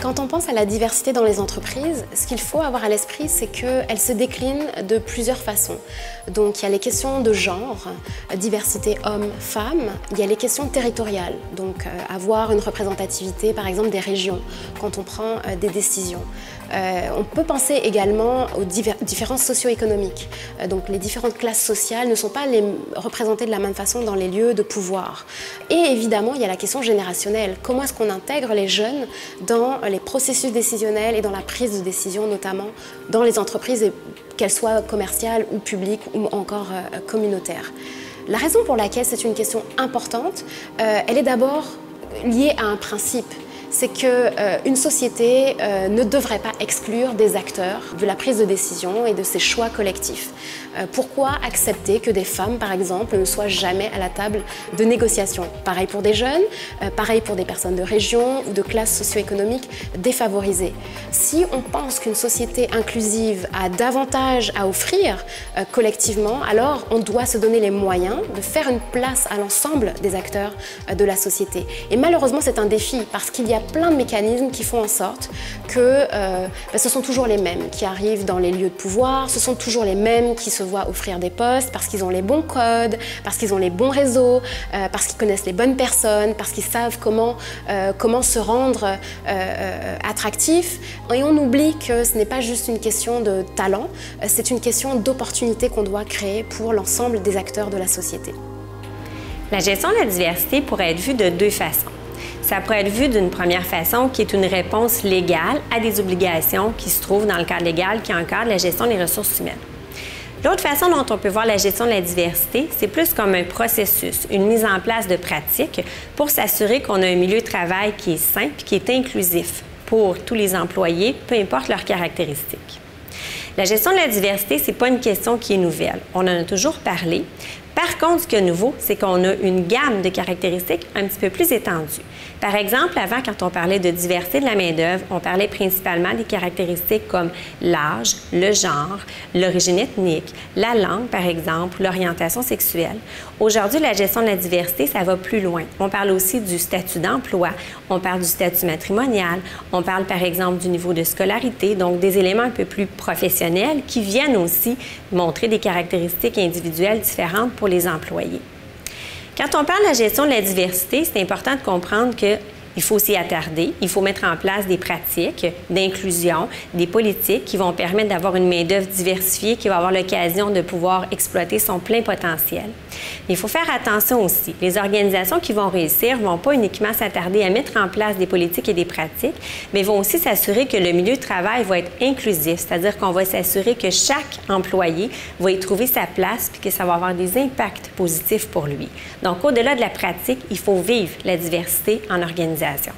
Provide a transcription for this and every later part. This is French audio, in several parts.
Quand on pense à la diversité dans les entreprises, ce qu'il faut avoir à l'esprit, c'est qu'elle se décline de plusieurs façons. Donc il y a les questions de genre, diversité hommes-femmes, il y a les questions territoriales, donc avoir une représentativité par exemple des régions quand on prend des décisions. On peut penser également aux différences socio-économiques. Donc les différentes classes sociales ne sont pas représentées de la même façon dans les lieux de pouvoir. Et évidemment, il y a la question générationnelle. Comment est-ce qu'on intègre les jeunes dans les processus décisionnels et dans la prise de décision, notamment dans les entreprises, qu'elles soient commerciales ou publiques ou encore communautaires. La raison pour laquelle c'est une question importante, elle est d'abord liée à un principe. C'est qu'une société ne devrait pas exclure des acteurs de la prise de décision et de ses choix collectifs. Pourquoi accepter que des femmes, par exemple, ne soient jamais à la table de négociation? Pareil pour des jeunes, pareil pour des personnes de région ou de classes socio-économiques défavorisées. Si on pense qu'une société inclusive a davantage à offrir collectivement, alors on doit se donner les moyens de faire une place à l'ensemble des acteurs de la société. Et malheureusement, c'est un défi parce qu'il y a plein de mécanismes qui font en sorte que ce sont toujours les mêmes qui arrivent dans les lieux de pouvoir, ce sont toujours les mêmes qui se voient offrir des postes parce qu'ils ont les bons codes, parce qu'ils ont les bons réseaux, parce qu'ils connaissent les bonnes personnes, parce qu'ils savent comment se rendre attractifs. Et on oublie que ce n'est pas juste une question de talent, c'est une question d'opportunité qu'on doit créer pour l'ensemble des acteurs de la société. La gestion de la diversité pourrait être vue de deux façons. Ça pourrait être vu d'une première façon qui est une réponse légale à des obligations qui se trouvent dans le cadre légal qui encadre la gestion des ressources humaines. L'autre façon dont on peut voir la gestion de la diversité, c'est plus comme un processus, une mise en place de pratiques pour s'assurer qu'on a un milieu de travail qui est sain et qui est inclusif pour tous les employés, peu importe leurs caractéristiques. La gestion de la diversité, ce n'est pas une question qui est nouvelle. On en a toujours parlé. Par contre, ce qui est nouveau, c'est qu'on a une gamme de caractéristiques un petit peu plus étendue. Par exemple, avant, quand on parlait de diversité de la main-d'œuvre, on parlait principalement des caractéristiques comme l'âge, le genre, l'origine ethnique, la langue, par exemple, l'orientation sexuelle. Aujourd'hui, la gestion de la diversité, ça va plus loin. On parle aussi du statut d'emploi, on parle du statut matrimonial, on parle, par exemple, du niveau de scolarité, donc des éléments un peu plus professionnels qui viennent aussi montrer des caractéristiques individuelles différentes pour les employés. Quand on parle de la gestion de la diversité, c'est important de comprendre qu'il faut s'y attarder, il faut mettre en place des pratiques d'inclusion, des politiques qui vont permettre d'avoir une main-d'œuvre diversifiée qui va avoir l'occasion de pouvoir exploiter son plein potentiel. Mais il faut faire attention aussi. Les organisations qui vont réussir ne vont pas uniquement s'attarder à mettre en place des politiques et des pratiques, mais vont aussi s'assurer que le milieu de travail va être inclusif, c'est-à-dire qu'on va s'assurer que chaque employé va y trouver sa place et que ça va avoir des impacts positifs pour lui. Donc, au-delà de la pratique, il faut vivre la diversité en organisation.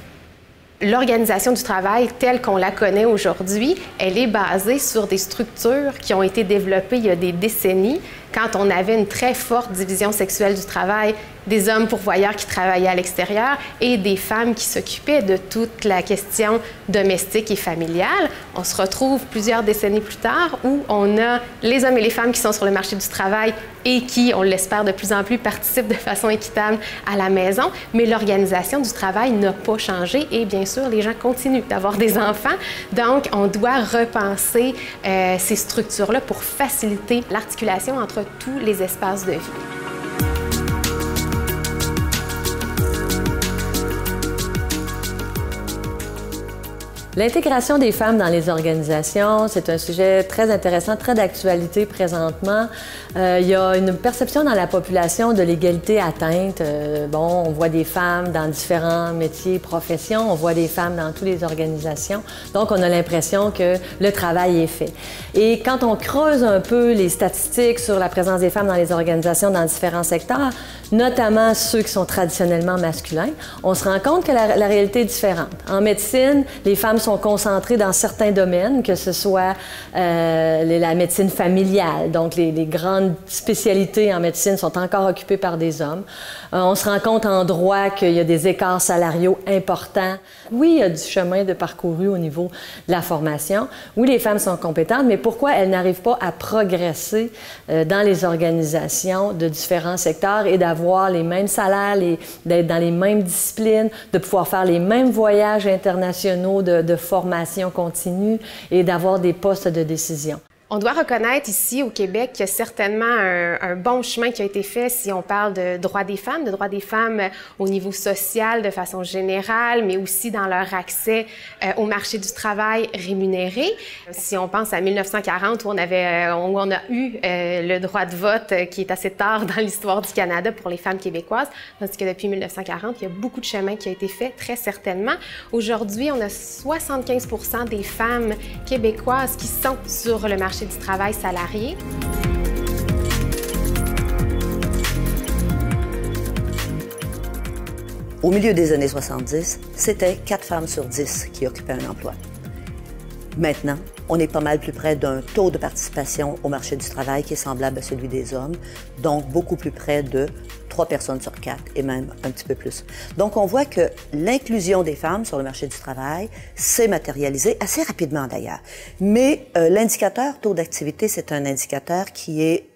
L'organisation du travail telle qu'on la connaît aujourd'hui, elle est basée sur des structures qui ont été développées il y a des décennies, quand on avait une très forte division sexuelle du travail, des hommes pourvoyeurs qui travaillaient à l'extérieur et des femmes qui s'occupaient de toute la question domestique et familiale. On se retrouve plusieurs décennies plus tard où on a les hommes et les femmes qui sont sur le marché du travail et qui, on l'espère de plus en plus, participent de façon équitable à la maison, mais l'organisation du travail n'a pas changé et bien sûr, les gens continuent d'avoir des enfants. Donc, on doit repenser ces structures-là pour faciliter l'articulation entre tous les espaces de vie. L'intégration des femmes dans les organisations, c'est un sujet très intéressant, très d'actualité présentement. Il y a une perception dans la population de l'égalité atteinte. On voit des femmes dans différents métiers, professions, on voit des femmes dans toutes les organisations. Donc, on a l'impression que le travail est fait. Et quand on creuse un peu les statistiques sur la présence des femmes dans les organisations dans différents secteurs, notamment ceux qui sont traditionnellement masculins, on se rend compte que la réalité est différente. En médecine, les femmes sont concentrées dans certains domaines, que ce soit la médecine familiale, donc les grandes spécialités en médecine sont encore occupées par des hommes. On se rend compte en droit qu'il y a des écarts salariaux importants. Oui, il y a du chemin de parcouru au niveau de la formation. Oui, les femmes sont compétentes, mais pourquoi elles n'arrivent pas à progresser dans les organisations de différents secteurs et d'avoir les mêmes salaires, d'être dans les mêmes disciplines, de pouvoir faire les mêmes voyages internationaux de de formation continue et d'avoir des postes de décision. On doit reconnaître ici au Québec qu'il y a certainement un bon chemin qui a été fait si on parle de droits des femmes au niveau social de façon générale, mais aussi dans leur accès au marché du travail rémunéré. Si on pense à 1940 où on a eu le droit de vote qui est assez tard dans l'histoire du Canada pour les femmes québécoises, tandis que depuis 1940, il y a beaucoup de chemin qui a été fait, très certainement. Aujourd'hui, on a 75% des femmes québécoises qui sont sur le marché du travail salarié. Au milieu des années 70, c'était 4 femmes sur 10 qui occupaient un emploi. Maintenant, on est pas mal plus près d'un taux de participation au marché du travail qui est semblable à celui des hommes, donc beaucoup plus près de 3 personnes sur 4 et même un petit peu plus. Donc, on voit que l'inclusion des femmes sur le marché du travail s'est matérialisée assez rapidement d'ailleurs. Mais l'indicateur taux d'activité, c'est un indicateur qui est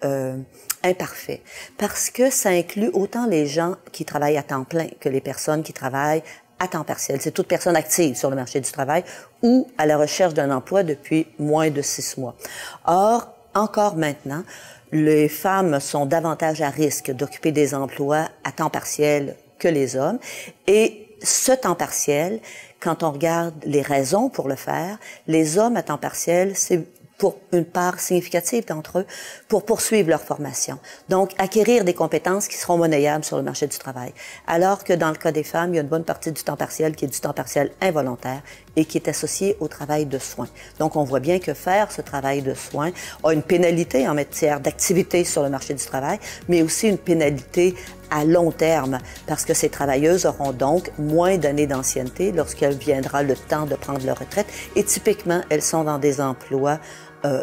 imparfait parce que ça inclut autant les gens qui travaillent à temps plein que les personnes qui travaillent à temps partiel. C'est toute personne active sur le marché du travail ou à la recherche d'un emploi depuis moins de 6 mois. Or, encore maintenant, les femmes sont davantage à risque d'occuper des emplois à temps partiel que les hommes. Et ce temps partiel, quand on regarde les raisons pour le faire, les hommes à temps partiel, c'est pour une part significative d'entre eux, pour poursuivre leur formation. Donc, acquérir des compétences qui seront monnayables sur le marché du travail. Alors que dans le cas des femmes, il y a une bonne partie du temps partiel qui est du temps partiel involontaire et qui est associé au travail de soins. Donc, on voit bien que faire ce travail de soins a une pénalité en matière d'activité sur le marché du travail, mais aussi une pénalité à long terme, parce que ces travailleuses auront donc moins d'années d'ancienneté lorsqu'il viendra le temps de prendre leur retraite. Et typiquement, elles sont dans des emplois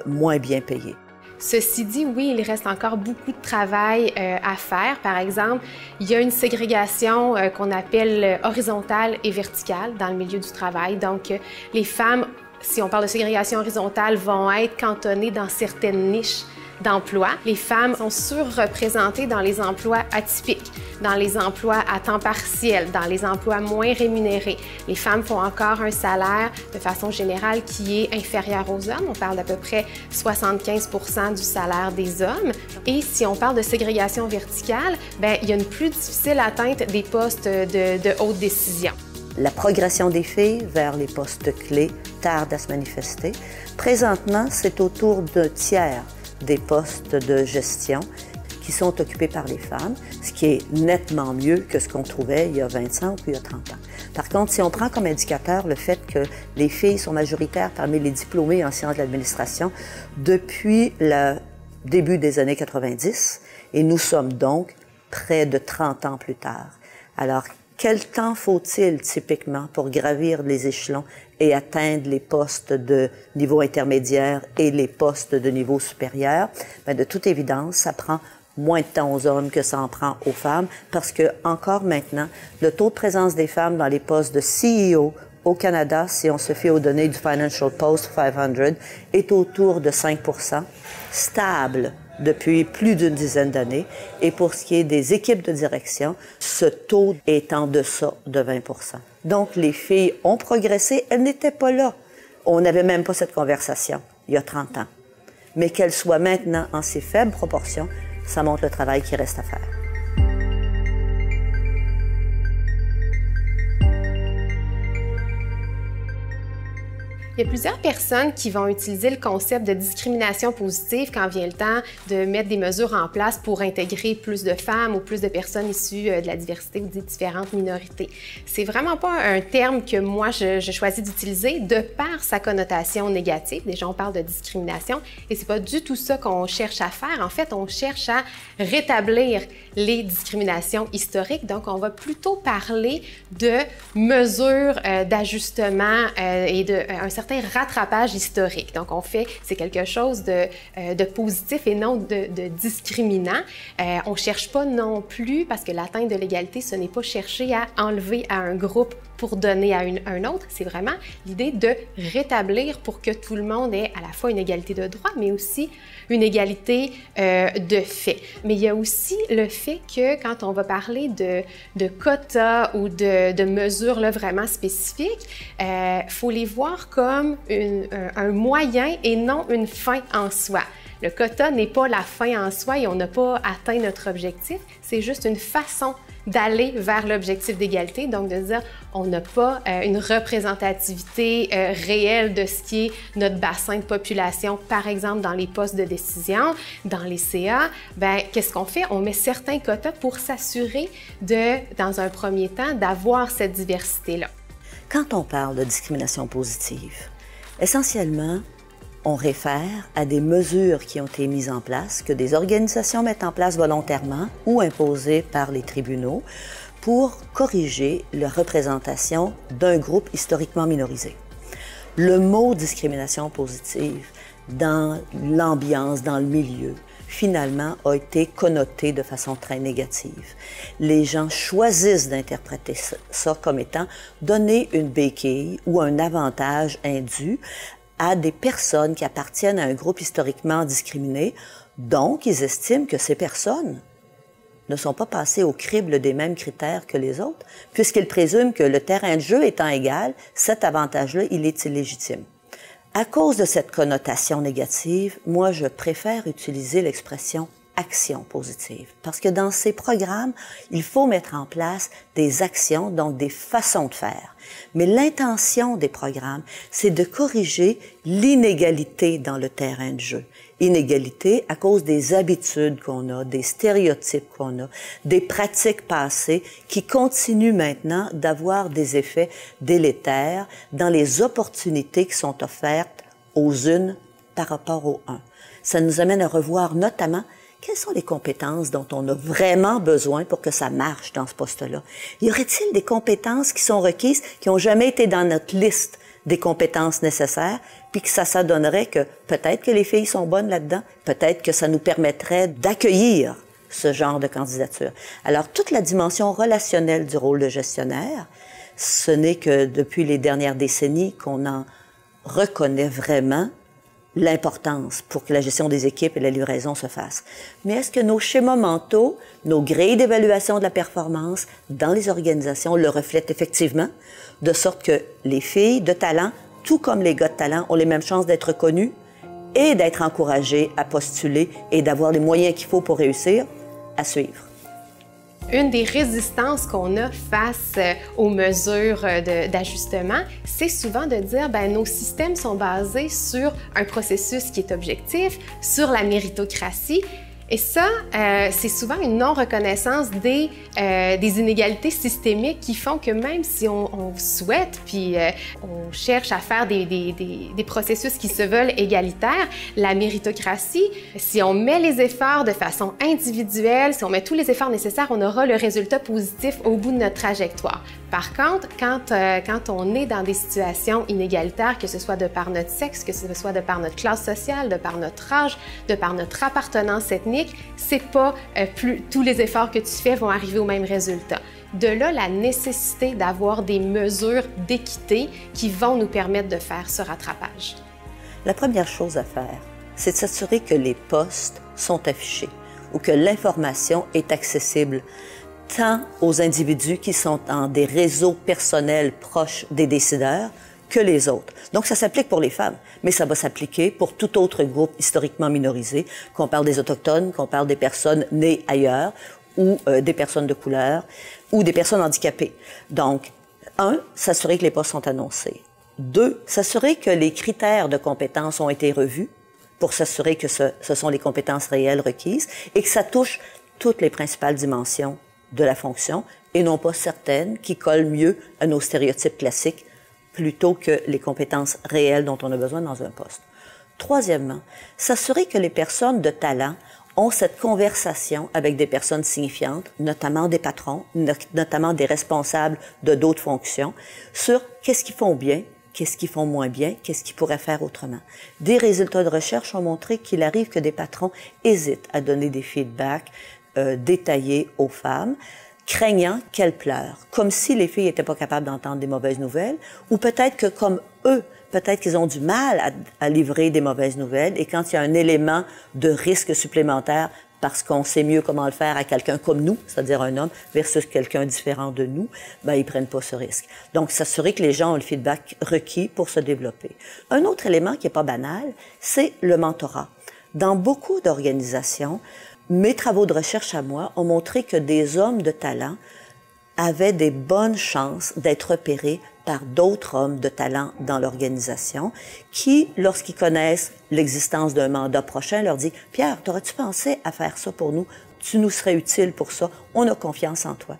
moins bien payés. Ceci dit, oui, il reste encore beaucoup de travail à faire. Par exemple, il y a une ségrégation qu'on appelle horizontale et verticale dans le milieu du travail. Donc, les femmes, si on parle de ségrégation horizontale, vont être cantonnées dans certaines niches d'emploi. Les femmes sont surreprésentées dans les emplois atypiques, dans les emplois à temps partiel, dans les emplois moins rémunérés. Les femmes font encore un salaire de façon générale qui est inférieur aux hommes. On parle d'à peu près 75% du salaire des hommes. Et si on parle de ségrégation verticale, bien, il y a une plus difficile atteinte des postes de haute décision. La progression des filles vers les postes clés tarde à se manifester. Présentement, c'est autour d'un tiers des postes de gestion qui sont occupés par les femmes, ce qui est nettement mieux que ce qu'on trouvait il y a 20 ans ou il y a 30 ans. Par contre, si on prend comme indicateur le fait que les filles sont majoritaires parmi les diplômés en sciences de l'administration depuis le début des années 90, et nous sommes donc près de 30 ans plus tard. Alors, quel temps faut-il typiquement pour gravir les échelons et atteindre les postes de niveau intermédiaire et les postes de niveau supérieur? Bien, de toute évidence, ça prend moins de temps aux hommes que ça en prend aux femmes parce que, encore maintenant, le taux de présence des femmes dans les postes de CEO au Canada, si on se fie aux données du Financial Post 500, est autour de 5%, stable depuis plus d'une dizaine d'années. Et pour ce qui est des équipes de direction, ce taux est en deçà de 20%. Donc, les filles ont progressé. Elles n'étaient pas là. On n'avait même pas cette conversation il y a 30 ans. Mais qu'elles soient maintenant en ces faibles proportions, ça montre le travail qui reste à faire. Il y a plusieurs personnes qui vont utiliser le concept de discrimination positive quand vient le temps de mettre des mesures en place pour intégrer plus de femmes ou plus de personnes issues de la diversité ou des différentes minorités. C'est vraiment pas un terme que moi je choisis d'utiliser de par sa connotation négative. Déjà, on parle de discrimination et c'est pas du tout ça qu'on cherche à faire. En fait, on cherche à rétablir les discriminations historiques. Donc, on va plutôt parler de mesures d'ajustement et d'un certain rattrapage historique. Donc, c'est quelque chose de positif et non de discriminant. On ne cherche pas non plus, parce que l'atteinte de l'égalité, ce n'est pas chercher à enlever à un groupe pour donner à un autre, c'est vraiment l'idée de rétablir pour que tout le monde ait à la fois une égalité de droit, mais aussi une égalité de fait. Mais il y a aussi le fait que quand on va parler de quotas ou de mesures là, vraiment spécifiques, faut les voir comme un moyen et non une fin en soi. Le quota n'est pas la fin en soi et on n'a pas atteint notre objectif, c'est juste une façon d'aller vers l'objectif d'égalité, donc de dire on n'a pas une représentativité réelle de ce qui est notre bassin de population, par exemple dans les postes de décision, dans les CA, ben qu'est-ce qu'on fait? On met certains quotas pour s'assurer dans un premier temps, d'avoir cette diversité-là. Quand on parle de discrimination positive, essentiellement, on réfère à des mesures qui ont été mises en place, que des organisations mettent en place volontairement ou imposées par les tribunaux pour corriger la représentation d'un groupe historiquement minorisé. Le mot discrimination positive, dans l'ambiance, dans le milieu, finalement, a été connoté de façon très négative. Les gens choisissent d'interpréter ça comme étant donner une béquille ou un avantage indu à des personnes qui appartiennent à un groupe historiquement discriminé, donc ils estiment que ces personnes ne sont pas passées au crible des mêmes critères que les autres, puisqu'ils présument que le terrain de jeu étant égal, cet avantage-là, il est illégitime. À cause de cette connotation négative, moi, je préfère utiliser l'expression action positive. Parce que dans ces programmes, il faut mettre en place des actions, donc des façons de faire. Mais l'intention des programmes, c'est de corriger l'inégalité dans le terrain de jeu. Inégalité à cause des habitudes qu'on a, des stéréotypes qu'on a, des pratiques passées qui continuent maintenant d'avoir des effets délétères dans les opportunités qui sont offertes aux unes par rapport aux uns. Ça nous amène à revoir notamment quelles sont les compétences dont on a vraiment besoin pour que ça marche dans ce poste-là? Y aurait-il des compétences qui sont requises, qui n'ont jamais été dans notre liste des compétences nécessaires, puis que ça donnerait que peut-être que les filles sont bonnes là-dedans, peut-être que ça nous permettrait d'accueillir ce genre de candidature. Alors, toute la dimension relationnelle du rôle de gestionnaire, ce n'est que depuis les dernières décennies qu'on en reconnaît vraiment l'importance pour que la gestion des équipes et la livraison se fassent. Mais est-ce que nos schémas mentaux, nos grilles d'évaluation de la performance dans les organisations le reflètent effectivement, de sorte que les filles de talent, tout comme les gars de talent, ont les mêmes chances d'être reconnus et d'être encouragés à postuler et d'avoir les moyens qu'il faut pour réussir à suivre? Une des résistances qu'on a face aux mesures d'ajustement, c'est souvent de dire ben nos systèmes sont basés sur un processus qui est objectif, sur la méritocratie. Et ça, c'est souvent une non-reconnaissance des inégalités systémiques qui font que même si on souhaite, puis on cherche à faire des processus qui se veulent égalitaires, la méritocratie, si on met les efforts de façon individuelle, si on met tous les efforts nécessaires, on aura le résultat positif au bout de notre trajectoire. Par contre, quand on est dans des situations inégalitaires, que ce soit de par notre sexe, que ce soit de par notre classe sociale, de par notre âge, de par notre appartenance ethnique, c'est pas tous les efforts que tu fais vont arriver au même résultat. De là, la nécessité d'avoir des mesures d'équité qui vont nous permettre de faire ce rattrapage. La première chose à faire, c'est de s'assurer que les postes sont affichés ou que l'information est accessible tant aux individus qui sont dans des réseaux personnels proches des décideurs que les autres. Donc, ça s'applique pour les femmes, mais ça va s'appliquer pour tout autre groupe historiquement minorisé, qu'on parle des Autochtones, qu'on parle des personnes nées ailleurs, ou des personnes de couleur, ou des personnes handicapées. Donc, 1, s'assurer que les postes sont annoncés. 2, s'assurer que les critères de compétences ont été revus pour s'assurer que ce sont les compétences réelles requises et que ça touche toutes les principales dimensions de la fonction et non pas certaines qui collent mieux à nos stéréotypes classiques plutôt que les compétences réelles dont on a besoin dans un poste. Troisièmement, s'assurer que les personnes de talent ont cette conversation avec des personnes signifiantes, notamment des patrons, notamment des responsables de d'autres fonctions, sur qu'est-ce qu'ils font bien, qu'est-ce qu'ils font moins bien, qu'est-ce qu'ils pourraient faire autrement. Des résultats de recherche ont montré qu'il arrive que des patrons hésitent à donner des feedbacks détaillés aux femmes, craignant qu'elles pleurent, comme si les filles n'étaient pas capables d'entendre des mauvaises nouvelles, ou peut-être que comme eux, peut-être qu'ils ont du mal à livrer des mauvaises nouvelles, et quand il y a un élément de risque supplémentaire, parce qu'on sait mieux comment le faire à quelqu'un comme nous, c'est-à-dire un homme, versus quelqu'un différent de nous, ben ils prennent pas ce risque. Donc, s'assurer que les gens ont le feedback requis pour se développer. Un autre élément qui est pas banal, c'est le mentorat. Dans beaucoup d'organisations, mes travaux de recherche à moi ont montré que des hommes de talent avaient des bonnes chances d'être repérés par d'autres hommes de talent dans l'organisation qui, lorsqu'ils connaissent l'existence d'un mandat prochain, leur dit « Pierre, t'aurais-tu pensé à faire ça pour nous? Tu nous serais utile pour ça. On a confiance en toi. »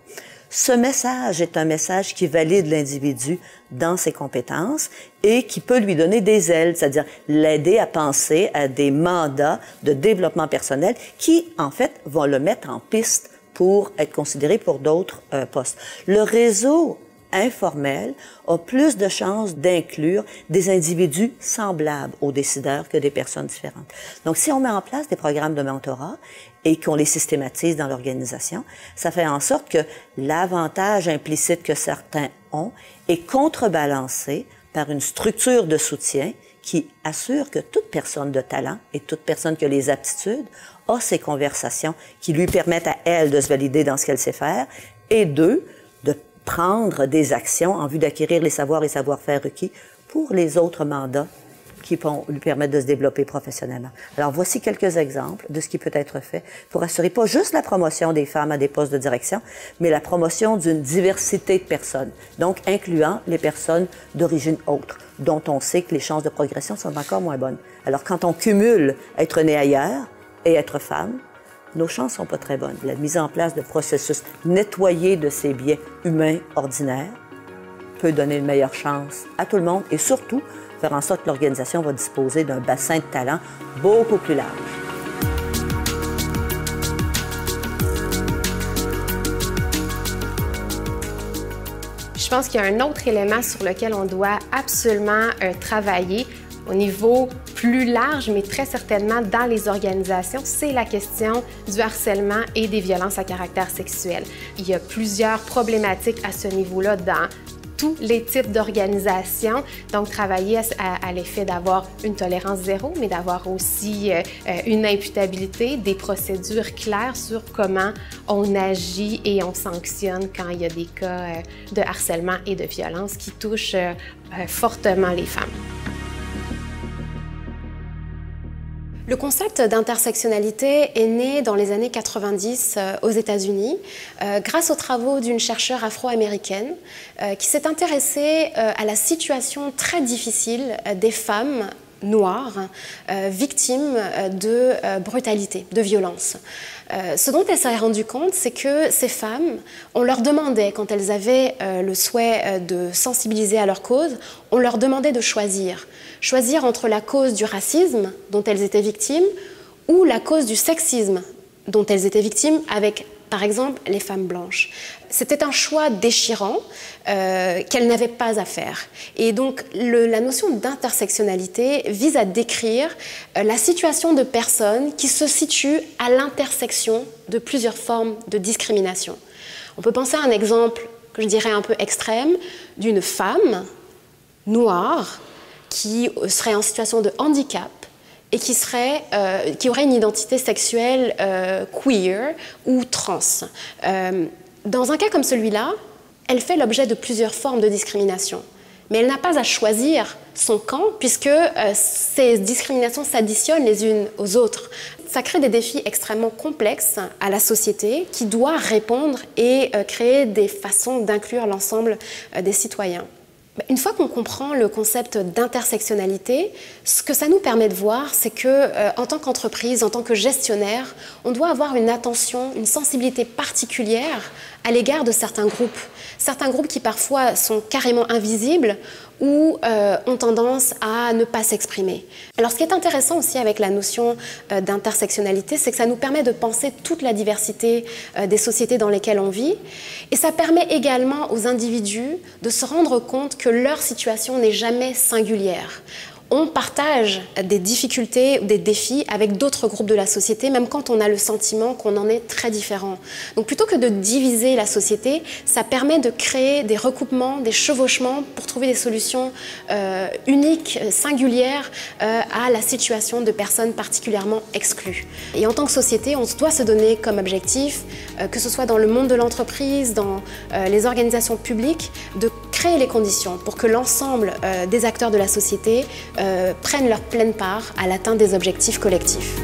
Ce message est un message qui valide l'individu dans ses compétences et qui peut lui donner des ailes, c'est-à-dire l'aider à penser à des mandats de développement personnel qui, en fait, vont le mettre en piste pour être considéré pour d'autres postes. Le réseau informel a plus de chances d'inclure des individus semblables aux décideurs que des personnes différentes. Donc, si on met en place des programmes de mentorat et qu'on les systématise dans l'organisation, ça fait en sorte que l'avantage implicite que certains ont est contrebalancé par une structure de soutien qui assure que toute personne de talent et toute personne qui a les aptitudes a ces conversations qui lui permettent à elle de se valider dans ce qu'elle sait faire et de prendre des actions en vue d'acquérir les savoirs et savoir-faire requis pour les autres mandats qui vont lui permettre de se développer professionnellement. Alors, voici quelques exemples de ce qui peut être fait pour assurer pas juste la promotion des femmes à des postes de direction, mais la promotion d'une diversité de personnes, donc incluant les personnes d'origine autre, dont on sait que les chances de progression sont encore moins bonnes. Alors, quand on cumule être né ailleurs et être femme, nos chances sont pas très bonnes. La mise en place de processus nettoyés de ces biais humains ordinaires peut donner une meilleure chance à tout le monde et surtout faire en sorte que l'organisation va disposer d'un bassin de talent beaucoup plus large. Je pense qu'il y a un autre élément sur lequel on doit absolument travailler au niveau plus large, mais très certainement dans les organisations, c'est la question du harcèlement et des violences à caractère sexuel. Il y a plusieurs problématiques à ce niveau-là dans tous les types d'organisations. Donc, travailler à l'effet d'avoir une tolérance zéro, mais d'avoir aussi une imputabilité, des procédures claires sur comment on agit et on sanctionne quand il y a des cas de harcèlement et de violence qui touchent fortement les femmes. Le concept d'intersectionnalité est né dans les années 90 aux États-Unis grâce aux travaux d'une chercheure afro-américaine qui s'est intéressée à la situation très difficile des femmes noires victimes de brutalité, de violence. Ce dont elle s'est rendue compte, c'est que ces femmes, on leur demandait, quand elles avaient le souhait de sensibiliser à leur cause, on leur demandait de choisir. Choisir entre la cause du racisme dont elles étaient victimes ou la cause du sexisme dont elles étaient victimes avec, par exemple, les femmes blanches. C'était un choix déchirant qu'elles n'avaient pas à faire. Et donc, la notion d'intersectionnalité vise à décrire la situation de personnes qui se situent à l'intersection de plusieurs formes de discrimination. On peut penser à un exemple que je dirais un peu extrême d'une femme noire qui serait en situation de handicap et qui aurait une identité sexuelle queer ou trans. Dans un cas comme celui-là, elle fait l'objet de plusieurs formes de discrimination. Mais elle n'a pas à choisir son camp puisque ces discriminations s'additionnent les unes aux autres. Ça crée des défis extrêmement complexes à la société qui doit répondre et créer des façons d'inclure l'ensemble des citoyens. Une fois qu'on comprend le concept d'intersectionnalité, ce que ça nous permet de voir, c'est que en tant qu'entreprise, en tant que gestionnaire, on doit avoir une attention, une sensibilité particulière à l'égard de certains groupes qui parfois sont carrément invisibles ou ont tendance à ne pas s'exprimer. Alors, ce qui est intéressant aussi avec la notion d'intersectionnalité, c'est que ça nous permet de penser toute la diversité des sociétés dans lesquelles on vit, et ça permet également aux individus de se rendre compte que leur situation n'est jamais singulière. on partage des difficultés ou des défis avec d'autres groupes de la société, même quand on a le sentiment qu'on en est très différent. Donc plutôt que de diviser la société, ça permet de créer des recoupements, des chevauchements pour trouver des solutions uniques, singulières à la situation de personnes particulièrement exclues. Et en tant que société, on doit se donner comme objectif, que ce soit dans le monde de l'entreprise, dans les organisations publiques, de créer les conditions pour que l'ensemble des acteurs de la société prennent leur pleine part à l'atteinte des objectifs collectifs.